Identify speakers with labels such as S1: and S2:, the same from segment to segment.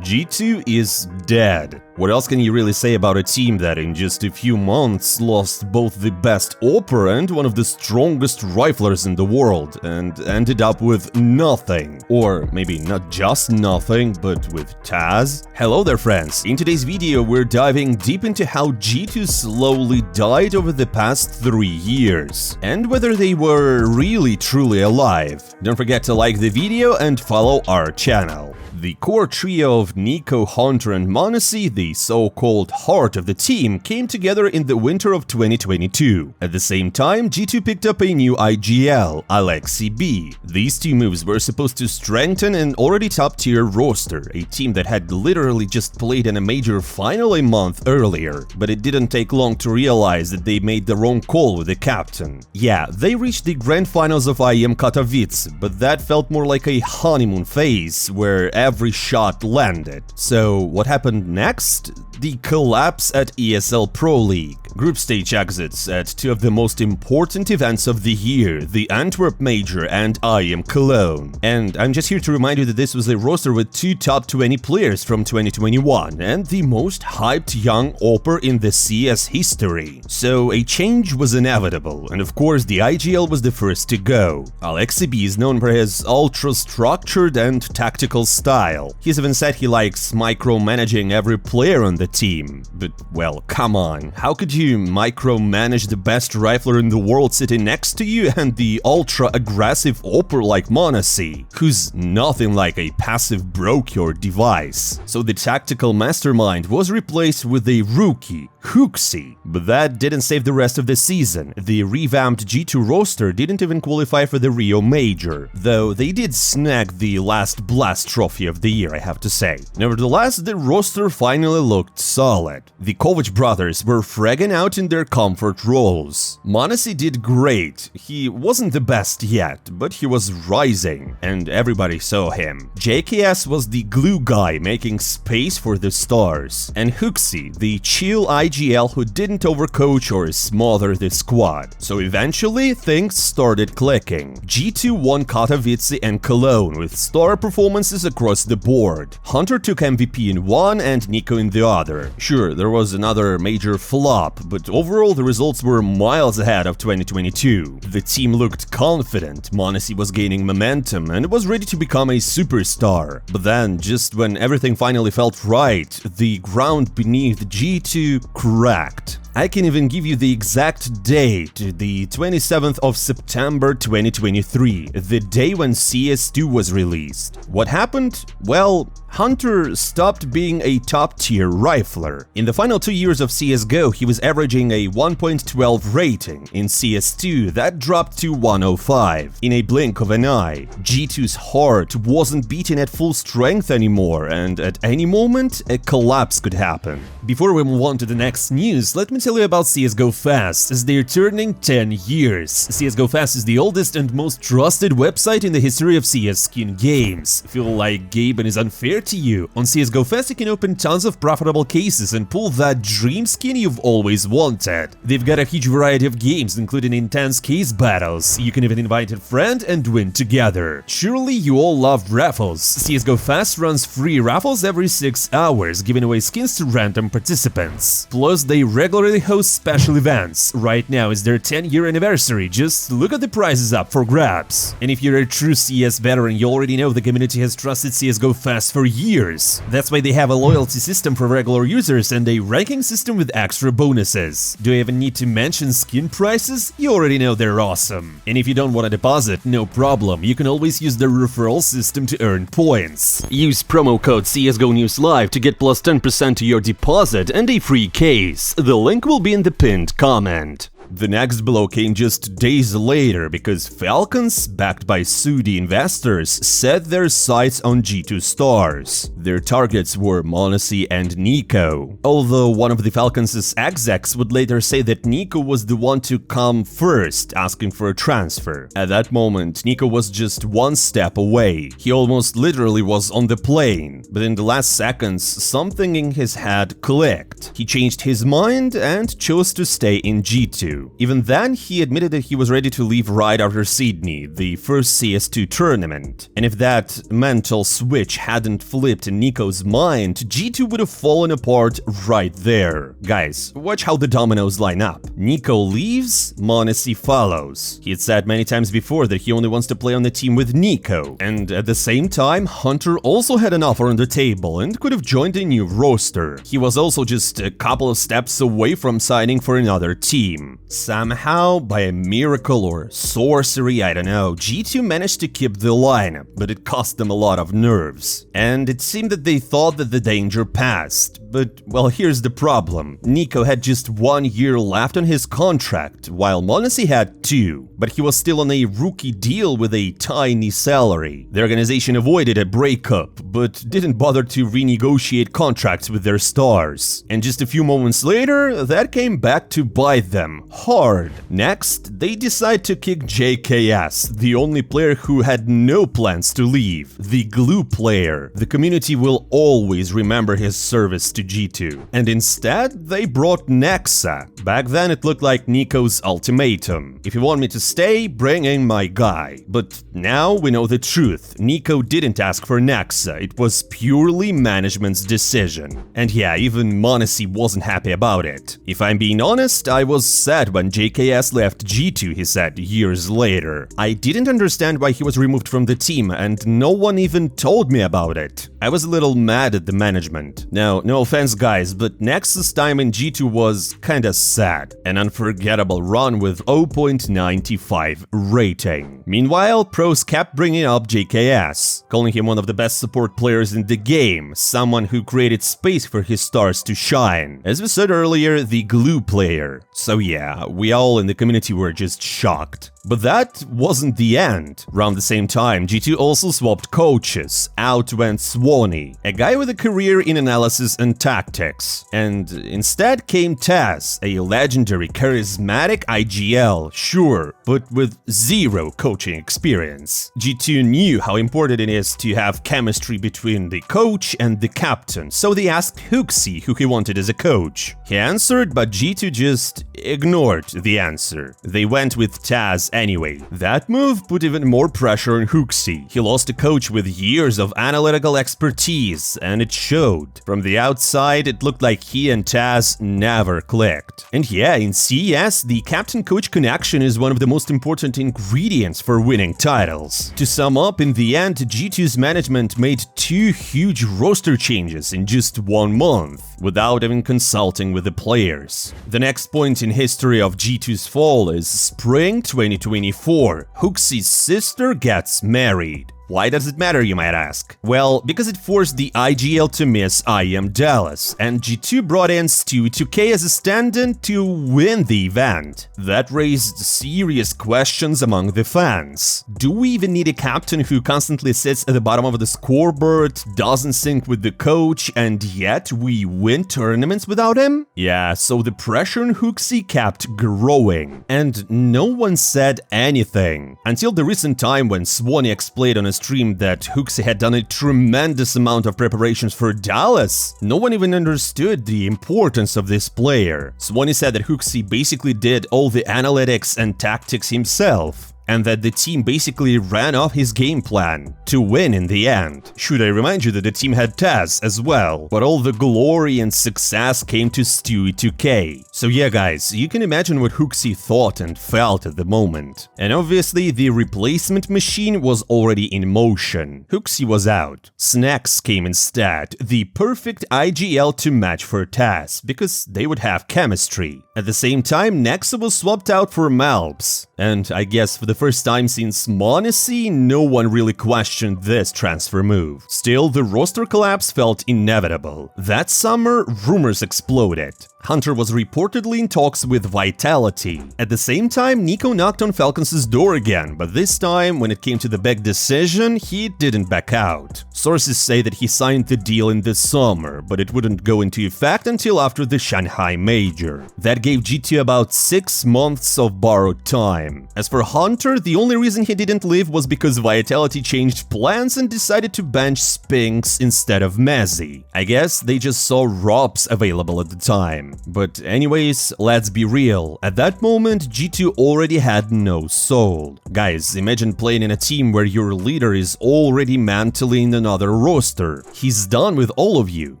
S1: G2 is dead. What else can you really say about a team that in just a few months lost both the best AWPer and one of the strongest riflers in the world and ended up with nothing? Or maybe not just nothing, but with Taz? Hello there friends, in today's video we're diving deep into how G2 slowly died over the past 3 years, and whether they were really truly alive. Don't forget to like the video and follow our channel. The core trio of NiKo, Hunter and m0NESY, the so-called heart of the team, came together in the winter of 2022. At the same time, G2 picked up a new IGL, Hooxi B. These two moves were supposed to strengthen an already top-tier roster, a team that had literally just played in a major final a month earlier, but it didn't take long to realize that they made the wrong call with the captain. Yeah, they reached the grand finals of IEM Katowice, but that felt more like a honeymoon phase, where every shot landed. So what happened next? The collapse at ESL Pro League. Group stage exits at two of the most important events of the year, the Antwerp Major and IEM Cologne. And I'm just here to remind you that this was a roster with 2 top 20 players from 2021 and the most hyped young AWPer in the CS history. So a change was inevitable, and of course the IGL was the first to go. Hooxi B is known for his ultra-structured and tactical style. He's even said he likes micromanaging every player on the team. But well, come on, how could you micromanage the best rifler in the world sitting next to you and the ultra-aggressive AWPer like m0NESY, who's nothing like a passive broke your device? So the tactical mastermind was replaced with a rookie, Hooxi. But that didn't save the rest of the season. The revamped G2 roster didn't even qualify for the Rio Major, though they did snag the last Blast trophy of the year, I have to say. Nevertheless, the roster finally looked solid. The Kovac brothers were fragging out in their comfort roles. m0NESY did great. He wasn't the best yet, but he was rising, and everybody saw him. JKS was the glue guy making space for the stars, and Hooxi, the chill IGL who didn't overcoach or smother the squad. So eventually, things started clicking. G2 won Katowice and Cologne with star performances across the board. Hunter took MVP in one and NiKo in the other. Sure, there was another major flop, but overall the results were miles ahead of 2022. The team looked confident, m0NESY was gaining momentum and was ready to become a superstar. But then, just when everything finally felt right, the ground beneath G2 cracked. I can even give you the exact date, the 27th of September 2023, the day when CS2 was released. What happened? Well, Hunter stopped being a top-tier rifler. In the final 2 years of CSGO, he was averaging a 1.12 rating. In CS2, that dropped to 105. In a blink of an eye, G2's heart wasn't beating at full strength anymore, and at any moment, a collapse could happen. Before we move on to the next news, let me tell you about CSGO Fast, as they're turning 10 years. CSGO Fast is the oldest and most trusted website in the history of CS skin games. Feel like Gaben is unfair to you? On CSGO Fast you can open tons of profitable cases and pull that dream skin you've always wanted. They've got a huge variety of games, including intense case battles. You can even invite a friend and win together. Surely you all love raffles. CSGO Fast runs free raffles every 6 hours, giving away skins to random participants. Plus, they regularly host special events. Right now is their 10-year anniversary, just look at the prizes up for grabs. And if you're a true CS veteran, you already know the community has trusted CSGO Fast for years. That's why they have a loyalty system for regular users and a ranking system with extra bonuses. Do I even need to mention skin prices? You already know they're awesome. And if you don't want to deposit, no problem, you can always use the referral system to earn points. Use promo code CSGO News Live to get plus 10% to your deposit and a free case. The link will be in the pinned comment. The next blow came just days later because Falcons, backed by Saudi investors, set their sights on G2 stars. Their targets were m0NESY and NiKo, although one of the Falcons' execs would later say that NiKo was the one to come first, asking for a transfer. At that moment, NiKo was just one step away. He almost literally was on the plane, but in the last seconds, something in his head clicked. He changed his mind and chose to stay in G2. G2. Even then, he admitted that he was ready to leave right after Sydney, the first CS2 tournament. And if that mental switch hadn't flipped in NiKo's mind, G2 would have fallen apart right there. Guys, watch how the dominoes line up. NiKo leaves, m0NESY follows. He had said many times before that he only wants to play on the team with NiKo. And at the same time, Hunter also had an offer on the table and could have joined a new roster. He was also just a couple of steps away from signing for another team. Somehow, by a miracle or sorcery, I don't know, G2 managed to keep the lineup, but it cost them a lot of nerves. And it seemed that they thought that the danger passed. But, well, here's the problem. NiKo had just 1 year left on his contract, while m0NESY had 2. But he was still on a rookie deal with a tiny salary. The organization avoided a breakup, but didn't bother to renegotiate contracts with their stars. And just a few moments later, that came back to bite them hard. Next, they decide to kick G2'S, the only player who had no plans to leave. The glue player. The community will always remember his service to G2. And instead, they brought Nexa. Back then, it looked like NiKo's ultimatum. If you want me to stay, bring in my guy. But now we know the truth. NiKo didn't ask for Nexa. It was purely management's decision. And yeah, even m0NESY wasn't happy about it. If I'm being honest, I was sad when G2'S left G2, he said years later. I didn't understand why he was removed from the team, and no one even told me about it. I was a little mad at the management. Now, no offense guys, but Nexa's time in G2 was kinda sad. An unforgettable run with 0.95 rating. Meanwhile, pros kept bringing up G2'S, calling him one of the best support players in the game, someone who created space for his stars to shine. As we said earlier, the glue player. So yeah, we all in the community were just shocked. But that wasn't the end. Around the same time, G2 also swapped coaches. Out went Swanee, a guy with a career in analysis and tactics. And instead came Taz, a legendary, charismatic IGL, sure, but with zero coaching experience. G2 knew how important it is to have chemistry between the coach and the captain, so they asked Hooxi who he wanted as a coach. He answered, but G2 just ignored the answer. They went with Taz anyway. That move put even more pressure on Hooxi. He lost a coach with years of analytical expertise, and it showed. From the outside, it looked like he and Taz never clicked. And yeah, in CS, the captain-coach connection is one of the most important ingredients for winning titles. To sum up, in the end, G2's management made 2 huge roster changes in just 1 month, without even consulting with the players. The next point in history of G2's fall is spring 2024. Hooxi's sister gets married. Why does it matter, you might ask? Well, because it forced the IGL to miss IM Dallas, and G2 brought in G2'S as a stand-in to win the event. That raised serious questions among the fans. Do we even need a captain who constantly sits at the bottom of the scoreboard, doesn't sync with the coach, and yet we win tournaments without him? Yeah, so the pressure on Hooxi kept growing, and no one said anything. Until the recent time when Swanee explained on a stream that Hooxi had done a tremendous amount of preparations for Dallas. No one even understood the importance of this player. Swanee said that Hooxi basically did all the analytics and tactics himself, and that the team basically ran off his game plan to win in the end. Should I remind you that the team had Taz as well, but all the glory and success came to G2'S. So yeah guys, you can imagine what Hooxi thought and felt at the moment. And obviously the replacement machine was already in motion. Hooxi was out. Snacks came instead, the perfect IGL to match for Taz, because they would have chemistry. At the same time, Nexa was swapped out for Malbs. And I guess for the first time since m0NESY, no one really questioned this transfer move. Still, the roster collapse felt inevitable. That summer, rumors exploded. Hunter was reportedly in talks with Vitality. At the same time, NiKo knocked on Falcons' door again, but this time, when it came to the big decision, he didn't back out. Sources say that he signed the deal in the summer, but it wouldn't go into effect until after the Shanghai Major. That gave G2 about 6 months of borrowed time. As for Hunter, the only reason he didn't leave was because Vitality changed plans and decided to bench Spinks instead of Mezzy. I guess they just saw Robs available at the time. time. But anyways, let's be real. At that moment, G2 already had no soul. Guys, imagine playing in a team where your leader is already mentally in another roster. He's done with all of you.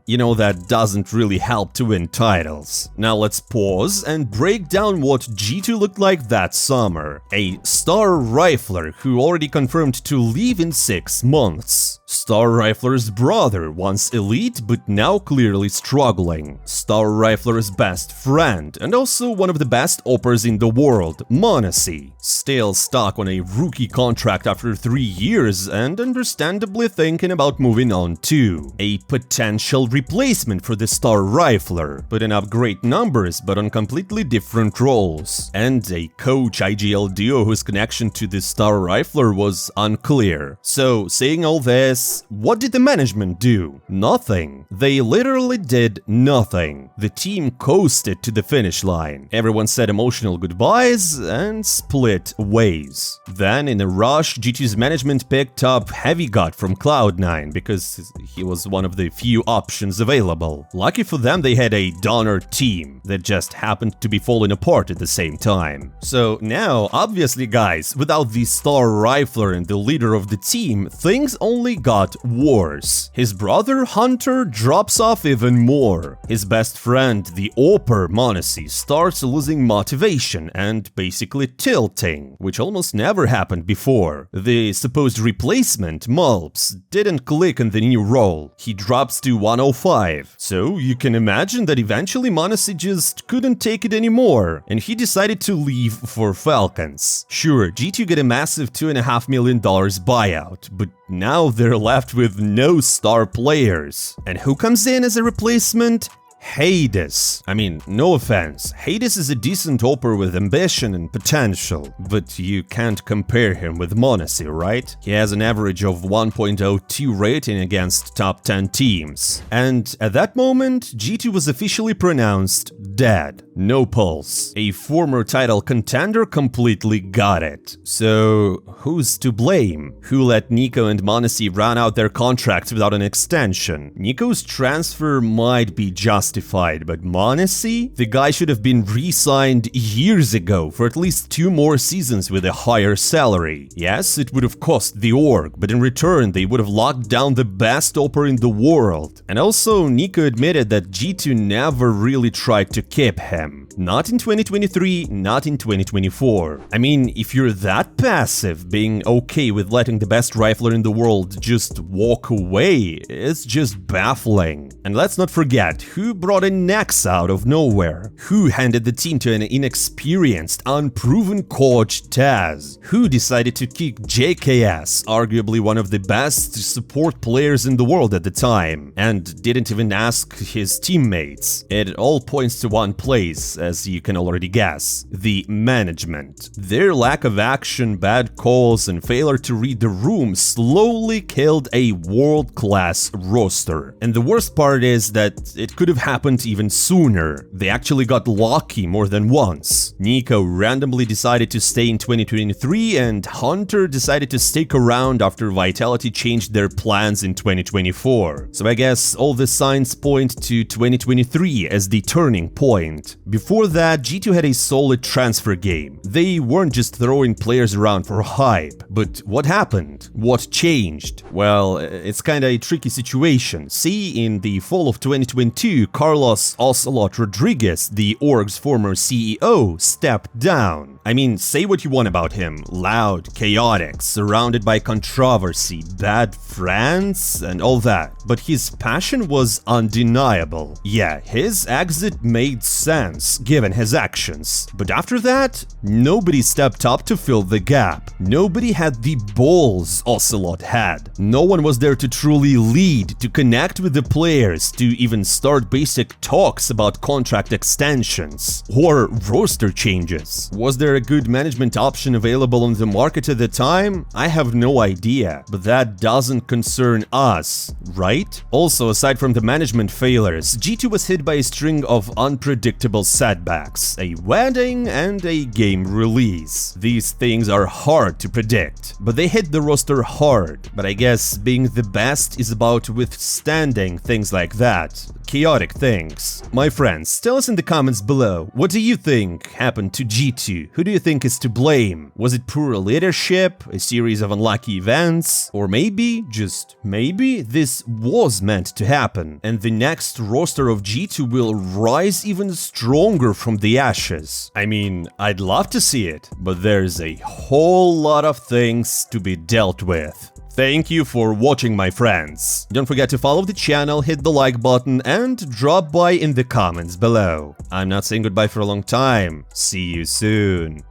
S1: You know, that doesn't really help to win titles. Now let's pause and break down what G2 looked like that summer. A star rifler who already confirmed to leave in 6 months. Star Rifler's brother, once elite but now clearly struggling. Star Rifler's best friend and also one of the best oppers in the world, m0NESY. Still stuck on a rookie contract after 3 years and understandably thinking about moving on too. A potential replacement for the Star Rifler, putting up great numbers but on completely different roles. And a coach IGL duo whose connection to the Star Rifler was unclear. So, saying all this, what did the management do? Nothing. They literally did nothing. The team coasted to the finish line. Everyone said emotional goodbyes and split ways. Then, in a rush, G2's management picked up Heavy Gut from Cloud9 because he was one of the few options available. Lucky for them, they had a donor team that just happened to be falling apart at the same time. So now, obviously guys, without the Star Rifler and the leader of the team, things only got worse. His brother Hunter drops off even more. His best friend, the Opper m0NESY, starts losing motivation and basically tilting, which almost never happened before. The supposed replacement, Mulps, didn't click in the new role. He drops to 105. So you can imagine that eventually m0NESY just couldn't take it anymore, and he decided to leave for Falcons. Sure, G2 get a massive $2.5 million buyout, but now they're left with no star players. And who comes in as a replacement? Hades. I mean, no offense, Hades is a decent opper with ambition and potential, but you can't compare him with m0NESY, right? He has an average of 1.02 rating against top 10 teams. And at that moment, G2 was officially pronounced dead. No pulse. A former title contender completely got it. So, who's to blame? Who let NiKo and m0NESY run out their contracts without an extension? NiKo's transfer might be justified, but m0NESY? The guy should have been re-signed years ago for at least 2 more seasons with a higher salary. Yes, it would have cost the org, but in return they would have locked down the best opper in the world. And also, NiKo admitted that G2 never really tried to keep him. Not in 2023, not in 2024. I mean, if you're that passive, being okay with letting the best rifler in the world just walk away is just baffling. And let's not forget, who brought in Nex out of nowhere? Who handed the team to an inexperienced, unproven coach Taz? Who decided to kick G2'S, arguably one of the best support players in the world at the time, and didn't even ask his teammates? It all points to one place, as you can already guess: the management. Their lack of action, bad calls, and failure to read the room slowly killed a world-class roster. And the worst part is that it could have happened even sooner. They actually got lucky more than once. NiKo randomly decided to stay in 2023, and Hunter decided to stick around after Vitality changed their plans in 2024. So I guess all the signs point to 2023 as the turning point. Before that, G2 had a solid transfer game. They weren't just throwing players around for hype. But what happened? What changed? Well, it's kinda a tricky situation. See, in the fall of 2022, Carlos Ocelot Rodriguez, the org's former CEO, stepped down. I mean, say what you want about him. Loud, chaotic, surrounded by controversy, bad friends, and all that. But his passion was undeniable. Yeah, his exit made sense, given his actions. But after that, nobody stepped up to fill the gap. Nobody had the balls Ocelot had. No one was there to truly lead, to connect with the players, to even start basic talks about contract extensions or roster changes. Was there a good management option available on the market at the time? I have no idea, but that doesn't concern us, right? Also, aside from the management failures, G2 was hit by a string of unpredictable setbacks, a wedding and a game release. These things are hard to predict, but they hit the roster hard. But I guess being the best is about withstanding things like that. chaotic things. My friends, tell us in the comments below, what do you think happened to G2? Who do you think is to blame? Was it poor leadership, a series of unlucky events, or maybe, just maybe, this was meant to happen, and the next roster of G2 will rise even stronger from the ashes? I mean, I'd love to see it, but there's a whole lot of things to be dealt with. Thank you for watching, my friends. Don't forget to follow the channel, hit the like button, and drop by in the comments below. I'm not saying goodbye for a long time. See you soon.